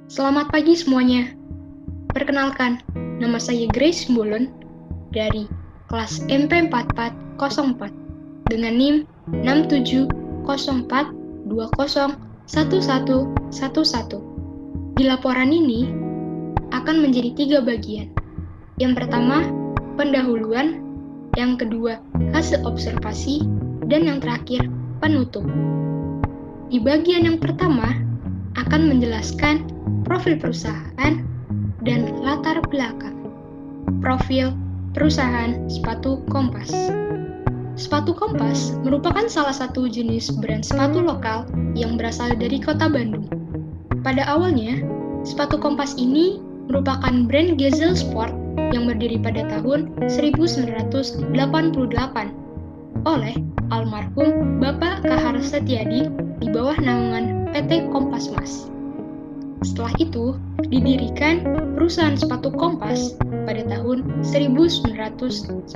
Selamat pagi semuanya. Perkenalkan, nama saya Grace Bulun dari kelas MP4404 dengan NIM 6704201111. Di laporan ini akan menjadi 3 bagian. Yang pertama, pendahuluan, yang kedua, hasil observasi, dan yang terakhir, penutup. Di bagian yang pertama akan menjelaskan profil perusahaan dan latar belakang. Profil perusahaan sepatu Kompas. Sepatu Kompas merupakan salah satu jenis brand sepatu lokal yang berasal dari kota Bandung. Pada awalnya, sepatu Kompas ini merupakan brand Gazelle Sport yang berdiri pada tahun 1988 oleh almarhum Bapak Kahar Setiadi di bawah naungan PT Kompas Mas. Setelah itu, didirikan perusahaan sepatu Kompas pada tahun 1998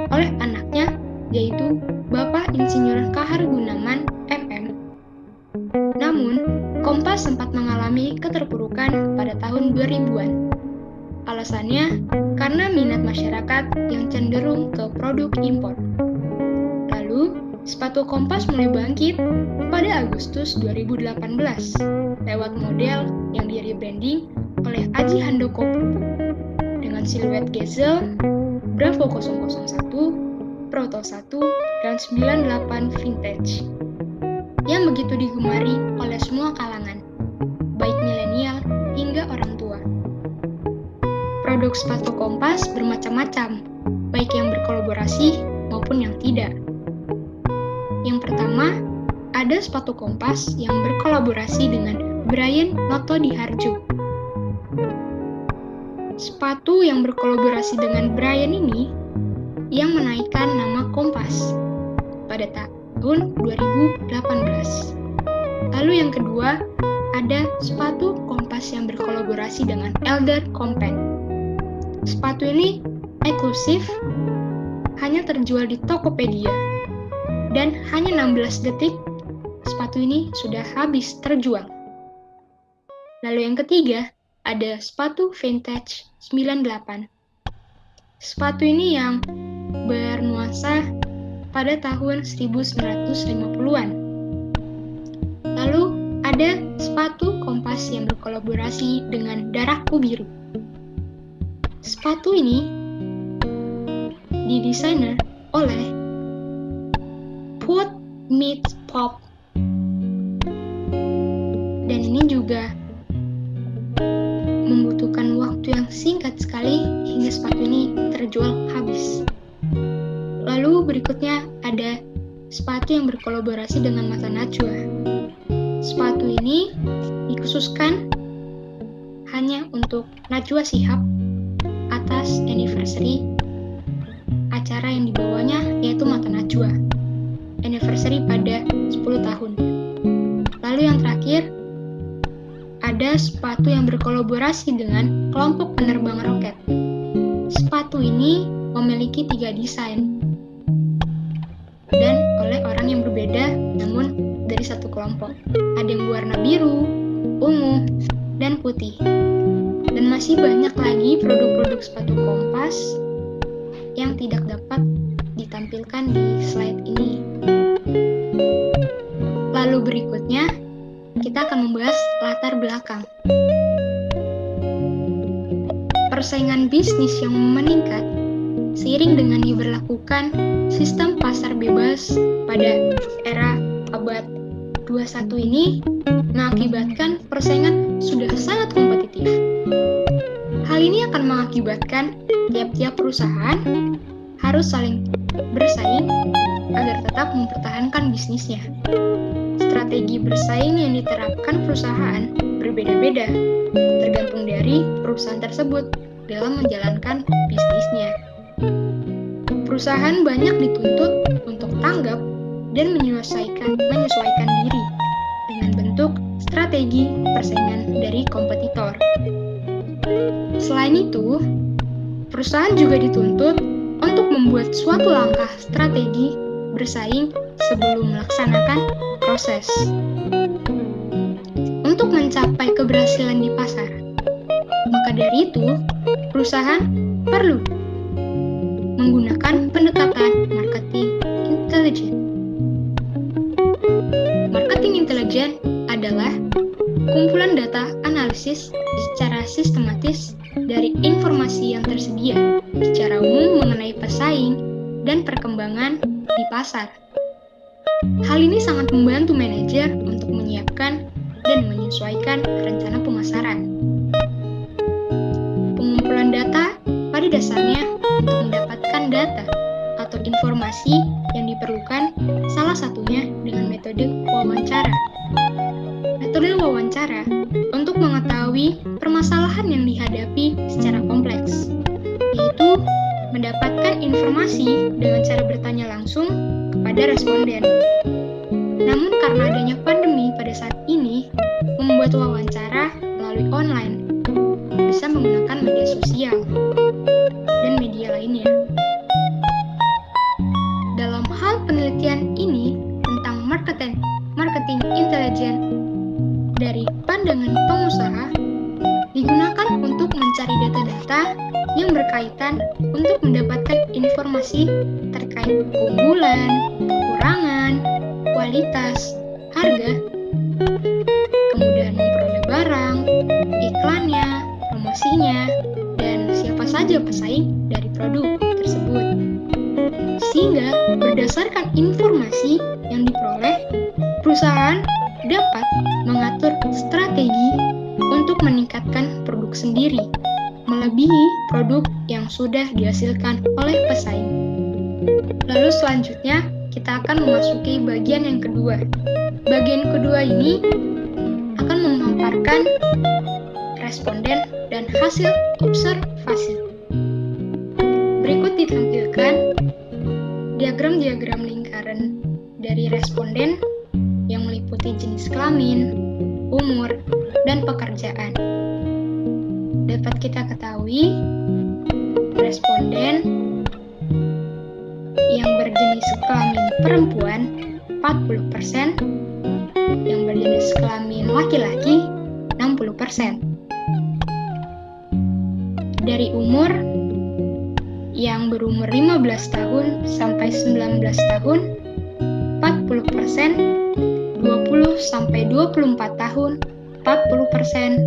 oleh anaknya, yaitu Bapak Insinyur Kahar Gunaman MM. Namun, Kompas sempat mengalami keterpurukan pada tahun 2000-an. Alasannya karena minat masyarakat yang cenderung ke produk impor. Lalu, sepatu Kompas mulai bangkit pada Agustus 2018 lewat model yang di-rebranding oleh Aji Handoko Pupuk dengan siluet Gazelle, Bravo 001, Proto 1, dan 98 Vintage yang begitu digemari oleh semua kalangan, baik milenial hingga orang tua. Produk sepatu Kompas bermacam-macam, baik yang berkolaborasi maupun yang tidak. Yang pertama, ada sepatu Kompas yang berkolaborasi dengan Brian Noto di Harjo. Sepatu yang berkolaborasi dengan Brian ini yang menaikkan nama Kompas pada tahun 2018. Lalu yang kedua, ada sepatu Kompas yang berkolaborasi dengan Elder Company. Sepatu ini eksklusif, hanya terjual di Tokopedia, dan hanya 16 detik sepatu ini sudah habis terjual. Lalu yang ketiga, ada sepatu Vintage 98. Sepatu ini yang bernuansa pada tahun 1950-an. Lalu ada sepatu Kompas yang berkolaborasi dengan Darahku Biru. Sepatu ini didesainer oleh Put Meets Pop, dan ini juga membutuhkan waktu yang singkat sekali hingga sepatu ini terjual habis. Lalu berikutnya ada sepatu yang berkolaborasi dengan Mata Najwa. Sepatu ini dikhususkan hanya untuk Najwa Shihab atas anniversary acara yang dibawanya, yaitu Mata Najwa. Anniversary pada 10 tahun. Lalu yang terakhir, ada sepatu yang berkolaborasi dengan kelompok penerbang roket. Sepatu ini memiliki 3 desain dan oleh orang yang berbeda namun dari satu kelompok. Ada yang warna biru, ungu, dan putih. Dan masih banyak lagi produk-produk sepatu Kompas yang tidak dapat ditampilkan di slide ini. Lalu berikutnya, kita akan membahas latar belakang. Persaingan bisnis yang meningkat seiring dengan diberlakukan sistem pasar bebas pada era abad 21 ini mengakibatkan persaingan sudah sangat kompetitif. Hal ini akan mengakibatkan tiap-tiap perusahaan harus saling bersaing agar tetap mempertahankan bisnisnya. Strategi bersaing yang diterapkan perusahaan berbeda-beda, tergantung dari perusahaan tersebut dalam menjalankan bisnisnya. Perusahaan banyak dituntut untuk tanggap dan menyesuaikan diri dengan bentuk strategi persaingan dari kompetitor. Selain itu, perusahaan juga dituntut untuk membuat suatu langkah strategi bersaing sebelum melaksanakan proses. untuk mencapai keberhasilan di pasar. Maka dari itu, perusahaan perlu menggunakan pendekatan marketing intelijen. Marketing intelijen adalah kumpulan data analisis secara sistematis dari informasi yang tersedia secara umum mengenai pesaing dan perkembangan di pasar. Hal ini sangat membantu manajer untuk menyiapkan dan menyesuaikan rencana pemasaran. Pengumpulan data pada dasarnya untuk mendapatkan data atau informasi yang diperlukan, salah satunya dengan metode wawancara. Metode wawancara untuk mengetahui permasalahan yang dihadapi secara kompleks, yaitu mendapatkan informasi dengan cara bertanya langsung kepada responden. Namun karena adanya pandemi pada saat ini, membuat wawancara melalui online, bisa menggunakan media sosial dan media lainnya. Dalam hal penelitian ini tentang marketing intelijen dari pandangan pengusaha, digunakan untuk mencari data-data yang berkaitan untuk mendapatkan informasi terkait keunggulan, kekurangan, kualitas, harga, kemudahan memperoleh barang, iklannya, promosinya, dan siapa saja pesaing dari produk tersebut. Sehingga berdasarkan informasi yang diperoleh, perusahaan dapat mengatur strategi untuk meningkatkan produk sendiri, melebihi produk yang sudah dihasilkan oleh pesaing. Lalu selanjutnya, kita akan memasuki bagian yang kedua. Bagian kedua ini akan memaparkan responden dan hasil observasi. Berikut ditampilkan diagram-diagram lingkaran dari responden yang meliputi jenis kelamin, umur, dan pekerjaan. Dapat kita ketahui, responden yang berjenis kelamin perempuan 40%, yang berjenis kelamin laki-laki 60%. Dari umur, yang berumur 15 tahun sampai 19 tahun 40%, 20 sampai 24 tahun 40%,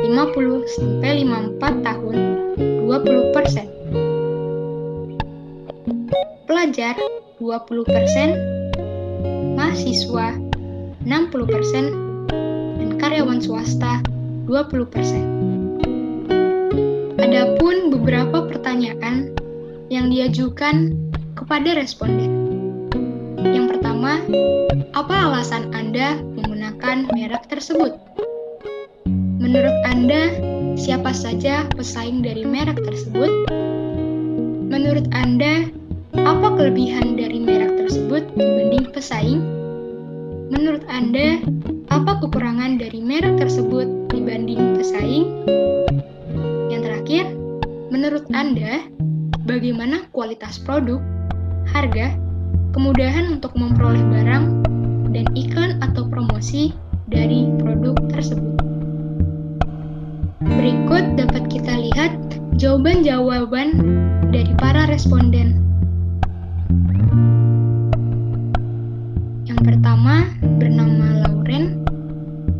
50 sampai 54 tahun 20%. Pelajar 20%, mahasiswa 60%, dan karyawan swasta 20%. Adapun beberapa pertanyaan yang diajukan kepada responden. Yang pertama, apa alasan Anda menggunakan merek tersebut? Menurut Anda, siapa saja pesaing dari merek tersebut? Menurut Anda, apa kelebihan dari merek tersebut dibanding pesaing? Menurut Anda, apa kekurangan dari merek tersebut dibanding pesaing? Yang terakhir, menurut Anda, bagaimana kualitas produk, harga, kemudahan untuk memperoleh barang, dan iklan atau promosi dari produk tersebut? Berikut dapat kita lihat jawaban-jawaban dari para responden. Yang pertama bernama Lauren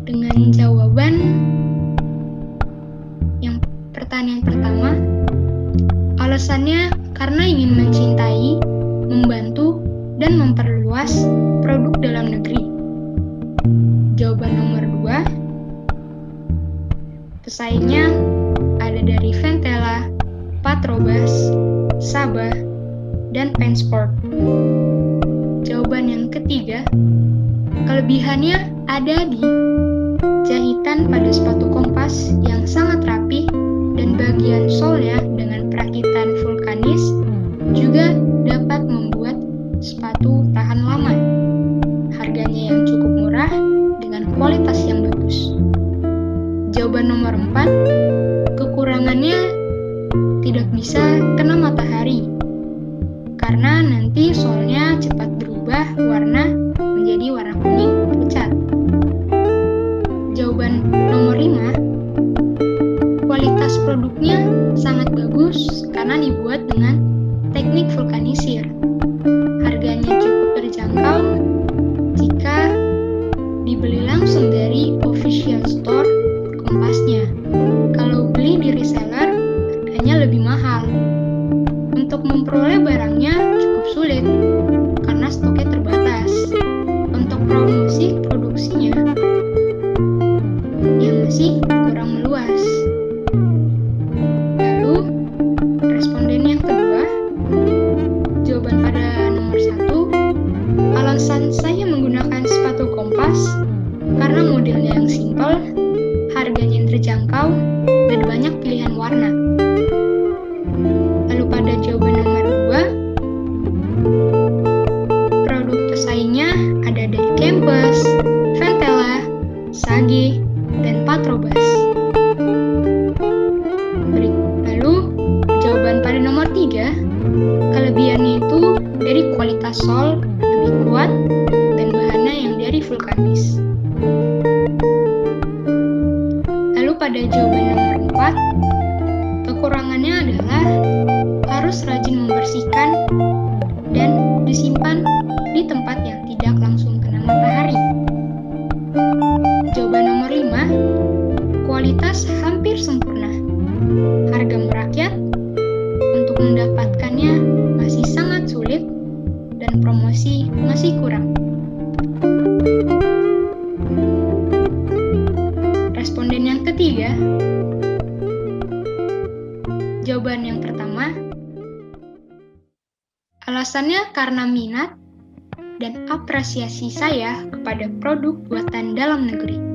dengan jawaban yang pertanyaan pertama, alasannya karena ingin mencintai, membantu, dan memperluas produk dalam negeri. Jawaban nomor 2, pesaingnya ada dari Ventela, Patrobas, Sabah, dan Pensport. Jawaban yang ketiga, kelebihannya ada di jahitan pada sepatu kompas yang sangat rapi dan bagian solnya dengan perakitan vulkanis juga dapat membuat sepatu tahan lama. Harganya yang cukup murah dengan kualitas yang bagus. Jawaban nomor 4, kekurangannya tidak bisa kena matahari karena nanti solnya cepat berubah warna menjadi warna kuning pucat. Jawaban nomor 5, kualitas produknya sangat bagus karena dibuat dengan teknik vulkanisir. Harganya cukup terjangkau jika dibeli langsung dari official store Kompasnya. Kalau beli di reseller, harganya lebih mahal. Untuk memperoleh barangnya cukup sulit karena stoknya terbatas. Untuk promosi produksinya yang masih kurang meluas. Lalu, responden yang kedua, jawaban pada nomor 1, alasan saya menggunakan sepatu Kompas karena modelnya yang simpel, harganya yang terjangkau, dan banyak pilihan warna. Lalu pada jawaban nomor 2, produk pesaingnya ada dari Kempas, Ventela, Sage, dan Patrobas. Lalu, jawaban pada nomor 3, kelebihannya itu dari kualitas sol lebih kuat dan bahannya yang dari vulkanis. Lalu pada jawaban nomor 4, kekurangannya adalah harus rajin membersihkan dan disimpan di tempat yang tidak langsung kena matahari. Jawaban nomor 5, kualitas hampir sempurna. Harga merakyat, untuk mendapatkannya masih sangat sulit dan promosi masih kurang. Responden yang ketiga, jawaban yang pertama, alasannya karena minat dan apresiasi saya kepada produk buatan dalam negeri.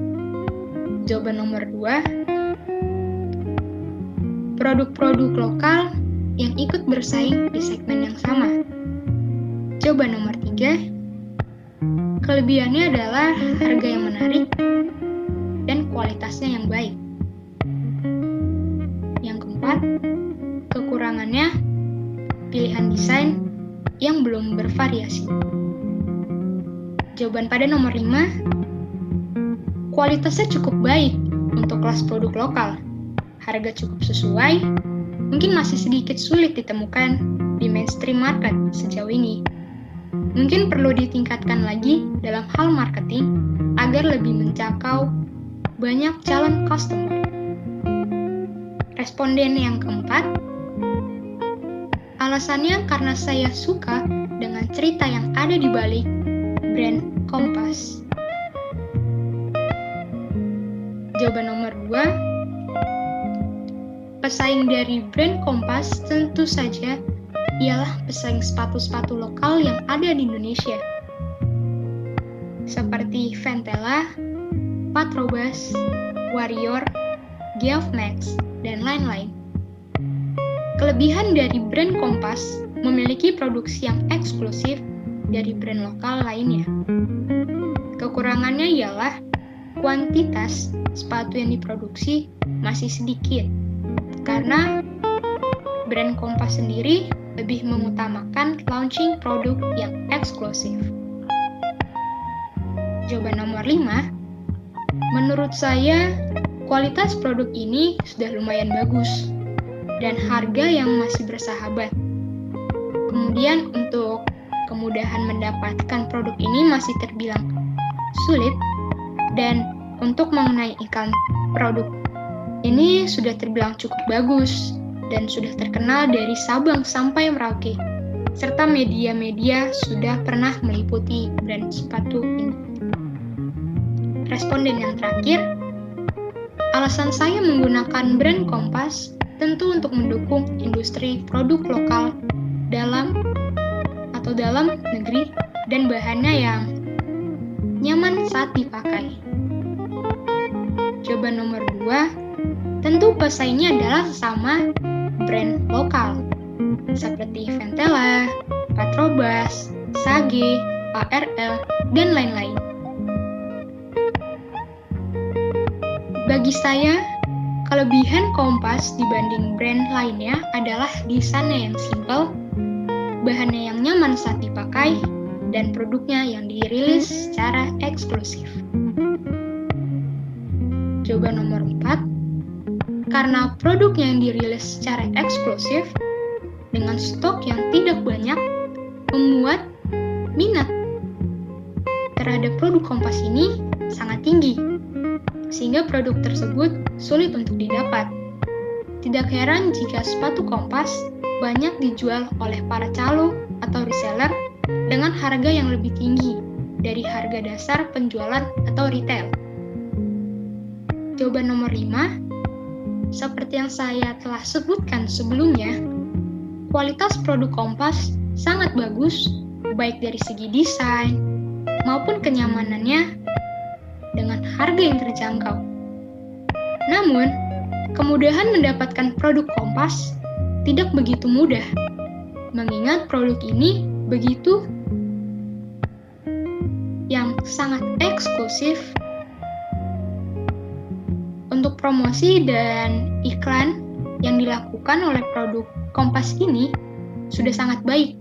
Jawaban nomor 2, produk-produk lokal yang ikut bersaing di segmen yang sama. Jawaban nomor 3, kelebihannya adalah harga yang menarik dan kualitasnya yang baik. Yang keempat, kekurangannya pilihan desain yang belum bervariasi. Jawaban pada nomor 5, kualitasnya cukup baik untuk kelas produk lokal. Harga cukup sesuai, mungkin masih sedikit sulit ditemukan di mainstream market sejauh ini. Mungkin perlu ditingkatkan lagi dalam hal marketing agar lebih menjangkau banyak calon customer. Responden yang keempat, alasannya karena saya suka dengan cerita yang ada di balik brand Kompas. Jawaban nomor 2, pesaing dari brand Kompas tentu saja ialah pesaing sepatu-sepatu lokal yang ada di Indonesia, seperti Ventela, Patrobas, Warrior, Geoff Max, dan lain-lain. Kelebihan dari brand Kompas memiliki produksi yang eksklusif dari brand lokal lainnya. Kekurangannya ialah kuantitas sepatu yang diproduksi masih sedikit, karena brand Kompas sendiri lebih mengutamakan launching produk yang eksklusif. Jawaban nomor 5, menurut saya kualitas produk ini sudah lumayan bagus dan harga yang masih bersahabat. Kemudian untuk kemudahan mendapatkan produk ini masih terbilang sulit, dan untuk mengenai iklan produk ini sudah terbilang cukup bagus dan sudah terkenal dari Sabang sampai Merauke, serta media-media sudah pernah meliputi brand sepatu ini. Responden yang terakhir, alasan saya menggunakan brand Kompas tentu untuk mendukung industri produk lokal dalam negeri dan bahannya yang nyaman saat dipakai. Jawaban nomor 2, tentu pesaingnya adalah sesama brand lokal seperti Ventela, Patrobas, Sage, ARL, dan lain-lain. Bagi saya, kelebihan Kompas dibanding brand lainnya adalah desainnya yang simpel, bahannya yang nyaman saat dipakai, dan produknya yang dirilis secara eksklusif. Jawaban nomor 4, karena produk yang dirilis secara eksklusif dengan stok yang tidak banyak membuat minat terhadap produk Kompas ini sangat tinggi, sehingga produk tersebut sulit untuk didapat. Tidak heran jika sepatu Kompas banyak dijual oleh para calo atau reseller dengan harga yang lebih tinggi dari harga dasar penjualan atau retail. Jawaban nomor 5, seperti yang saya telah sebutkan sebelumnya, kualitas produk Kompas sangat bagus, baik dari segi desain maupun kenyamanannya dengan harga yang terjangkau. Namun, kemudahan mendapatkan produk Kompas tidak begitu mudah, mengingat produk ini begitu yang sangat eksklusif. Untuk promosi dan iklan yang dilakukan oleh produk Kompas ini sudah sangat baik,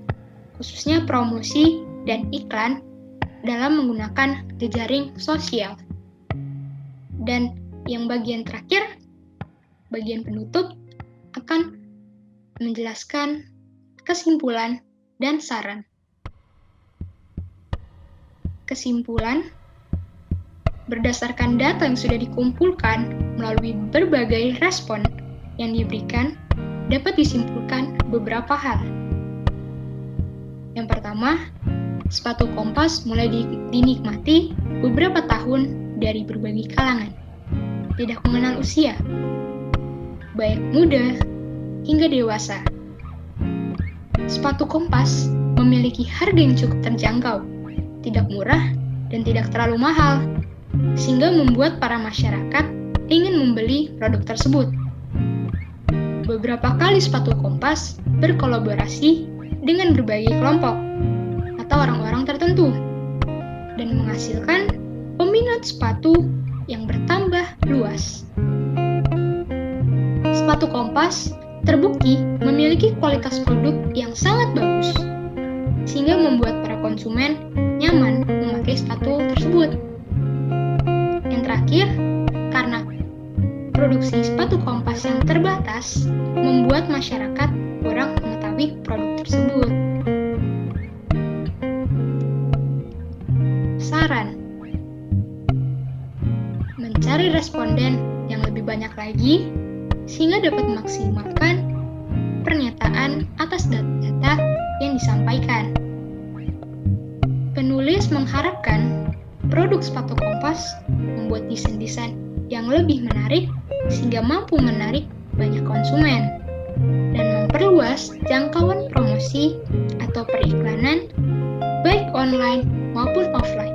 khususnya promosi dan iklan dalam menggunakan jejaring sosial. Dan yang bagian terakhir, bagian penutup, akan menjelaskan kesimpulan dan saran. Kesimpulan, berdasarkan data yang sudah dikumpulkan melalui berbagai respon yang diberikan, dapat disimpulkan beberapa hal. Yang pertama, sepatu Kompas mulai dinikmati beberapa tahun dari berbagai kalangan, tidak mengenal usia, baik muda hingga dewasa. Sepatu Kompas memiliki harga yang cukup terjangkau, tidak murah dan tidak terlalu mahal, sehingga membuat para masyarakat ingin membeli produk tersebut. Beberapa kali sepatu Kompas berkolaborasi dengan berbagai kelompok atau orang-orang tertentu dan menghasilkan peminat sepatu yang bertambah luas. Sepatu Kompas terbukti memiliki kualitas produk yang sangat bagus, sehingga membuat para konsumen nyaman memakai sepatu tersebut. Yang terakhir, karena produksi sepatu Kompas yang terbatas, membuat masyarakat kurang mengetahui produk tersebut. Saran: mencari responden yang lebih banyak lagi, sehingga dapat memaksimalkan pernyataan atas data-data yang disampaikan. Penulis mengharapkan produk sepatu Kompas membuat desain-desain yang lebih menarik sehingga mampu menarik banyak konsumen dan memperluas jangkauan promosi atau periklanan baik online maupun offline.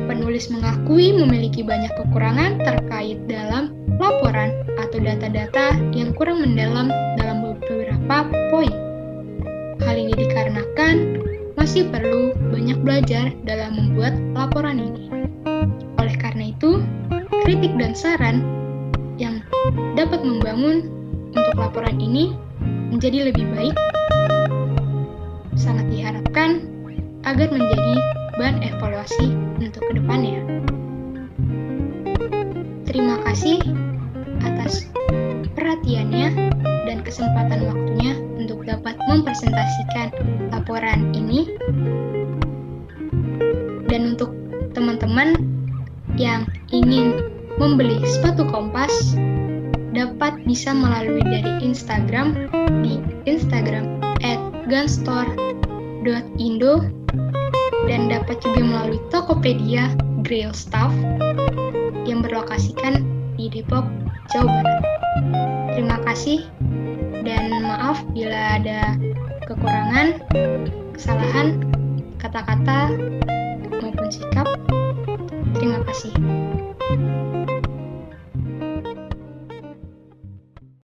Penulis mengakui memiliki banyak kekurangan terkait dalam laporan atau data-data yang kurang mendalam dalam beberapa poin. Hal ini dikarenakan masih perlu banyak belajar dalam membuat laporan ini. Oleh karena itu, kritik dan saran yang dapat membangun untuk laporan ini menjadi lebih baik sangat diharapkan agar menjadi bahan evaluasi untuk kedepannya. Terima kasih atas perhatiannya dan kesempatan waktunya untuk dapat mempresentasikan laporan ini. Dan untuk teman-teman yang ingin membeli sepatu Kompas, dapat bisa melalui dari Instagram di Instagram @gunstore.indo dan dapat juga melalui Tokopedia Grail Stuff yang berlokasikan di Depok, Jawa Barat. Terima kasih dan maaf bila ada kekurangan, kesalahan, kata-kata maupun sikap. Terima kasih.